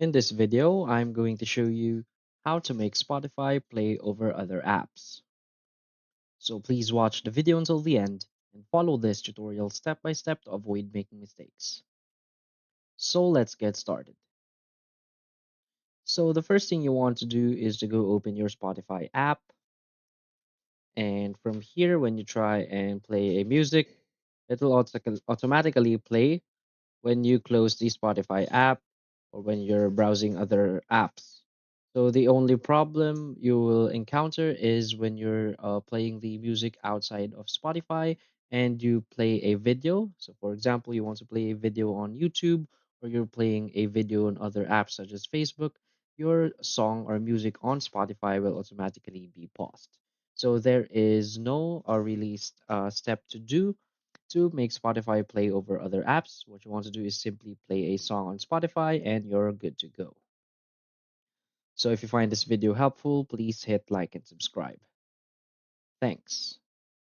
In this video, I'm going to show you how to make Spotify play over other apps. So please watch the video until the end and follow this tutorial step by step to avoid making mistakes. So let's get started. So the first thing you want to do is to go open your Spotify app, and from here when you try and play a music, it will automatically play when you close the Spotify app or when you're browsing other apps. So the only problem you will encounter is when you're playing the music outside of Spotify and you play a video. So for example, you want to play a video on YouTube or you're playing a video on other apps such as Facebook, your song or music on Spotify will automatically be paused. So there is no released step to do to make Spotify play over other apps. What you want to do is simply play a song on Spotify and you're good to go. So if you find this video helpful, please hit like and subscribe. Thanks.